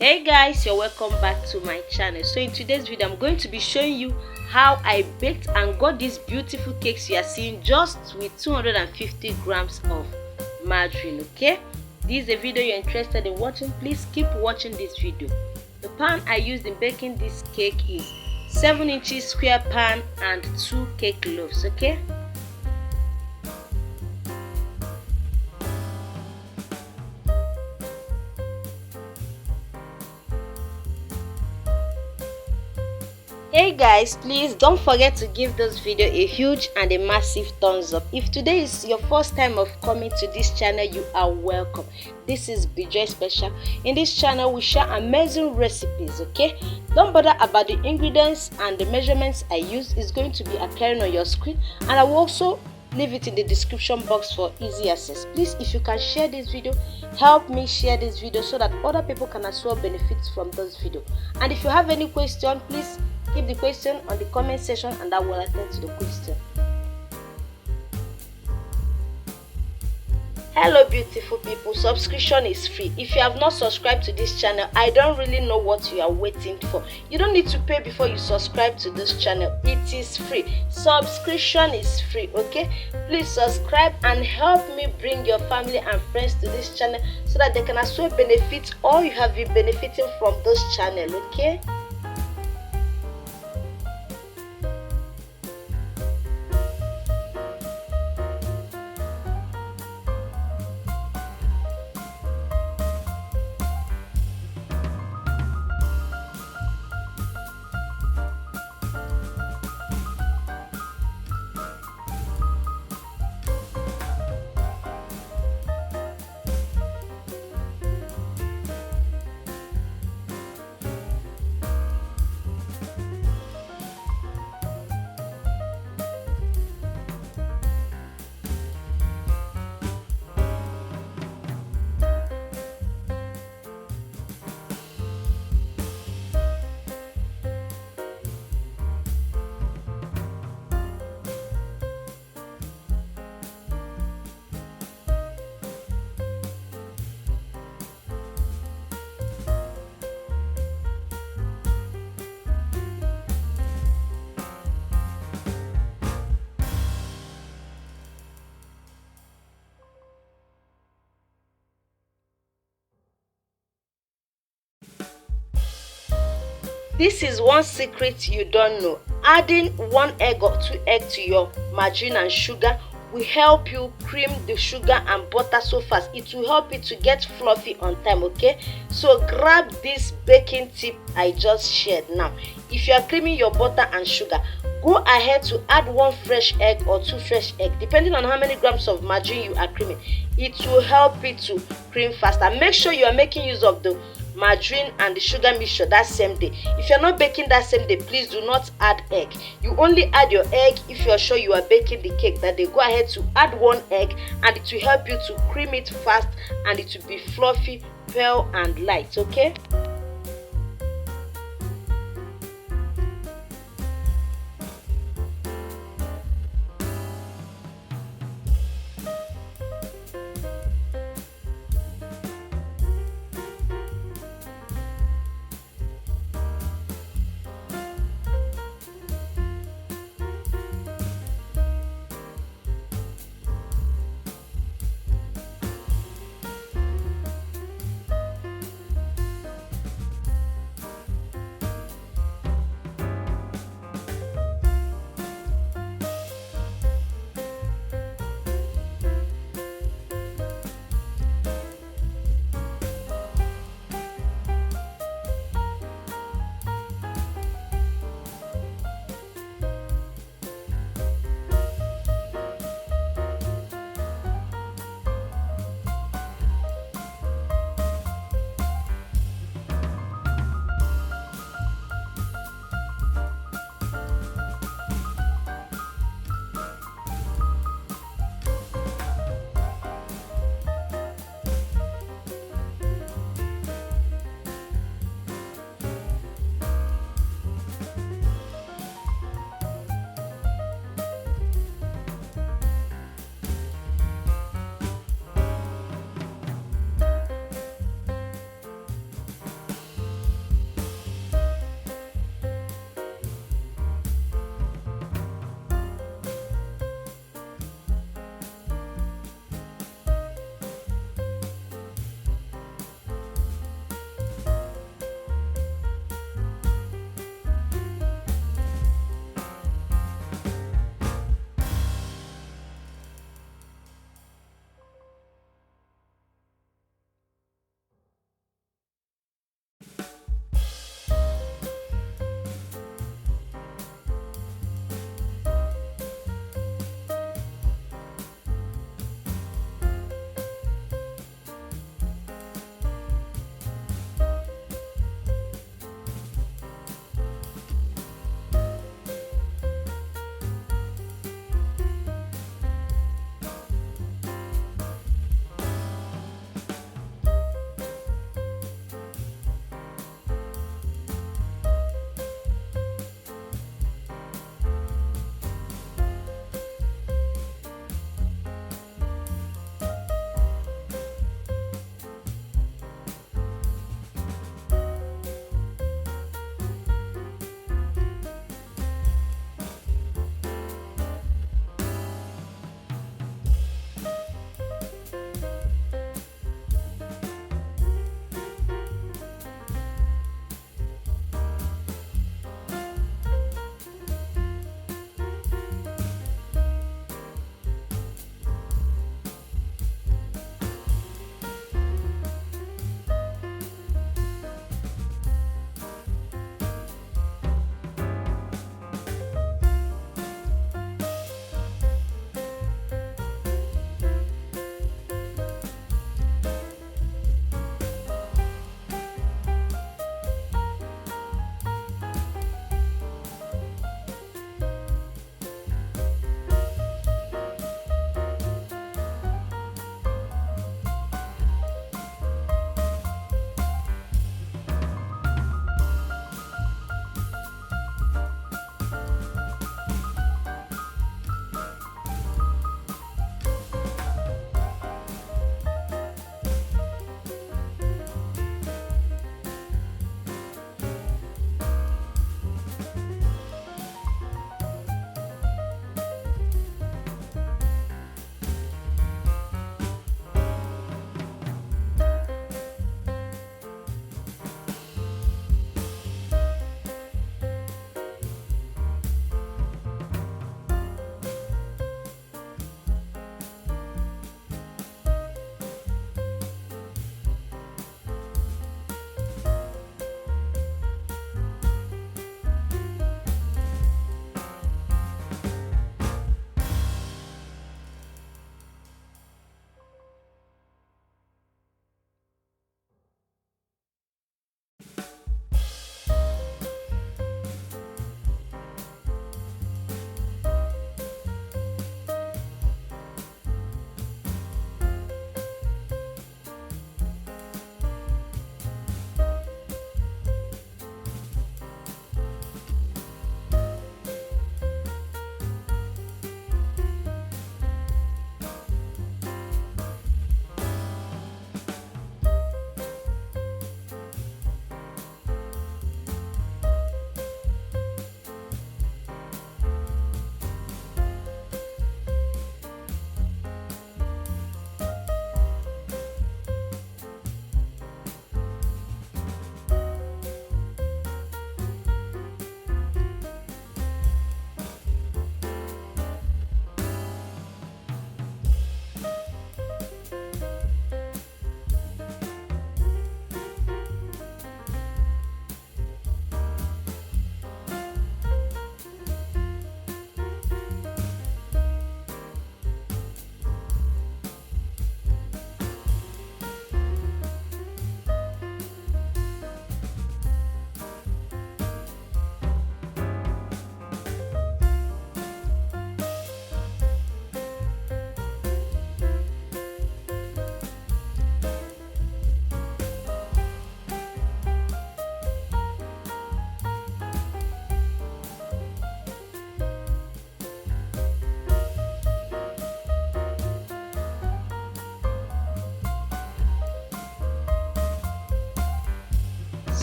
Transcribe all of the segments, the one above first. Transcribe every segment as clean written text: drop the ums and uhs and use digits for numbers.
Hey guys, you're welcome back to my channel. So in today's video I'm going to be showing you how I baked and got these beautiful cakes you are seeing just with 250 grams of margarine. Okay, this is a video you're interested in watching. Please keep watching this video. The pan I used in baking this cake is 7 inches square pan and 2 cake loaves. Okay, hey guys, please don't forget to give this video a huge and a massive thumbs up. If today is your first time of coming to this channel, you are welcome. This is BJ Special. In this channel we share amazing recipes. Okay, don't bother about the ingredients and the measurements I use. Is going to be appearing on your screen, and I will also leave it in the description box for easy access. Please, if you can share this video, help me share this video so that other people can as well benefit from this video. And if you have any question, please keep the question on the comment section and I will attend to the question. Hello beautiful people, subscription is free. If you have not subscribed to this channel, I don't really know what you are waiting for. You don't need to pay before you subscribe to this channel. It is free. Subscription is free. Okay, please subscribe and help me bring your family and friends to this channel so that they can as well benefit, or you have been benefiting from this channel. Okay, this is one secret you don't know. Adding 1 egg or 2 eggs to your margarine and sugar will help you cream the sugar and butter so fast. It will help it to get fluffy on time. Okay, so grab this baking tip I just shared. Now if you are creaming your butter and sugar, go ahead to add 1 fresh egg or 2 fresh eggs depending on how many grams of margarine you are creaming. It will help it to cream faster. Make sure you are making use of the margarine and the sugar mixture that same day. If you're not baking that same day, please do not add egg. You only add your egg if you're sure you are baking the cake that day. Go ahead to add 1 egg and it will help you to cream it fast and it will be fluffy, pale and light. Okay,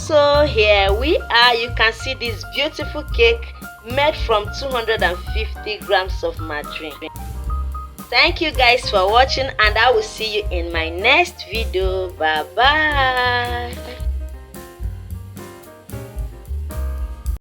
So here we are. You can see this beautiful cake made from 250 grams of margarine. Thank you guys for watching, and I will see you in my next video. Bye bye.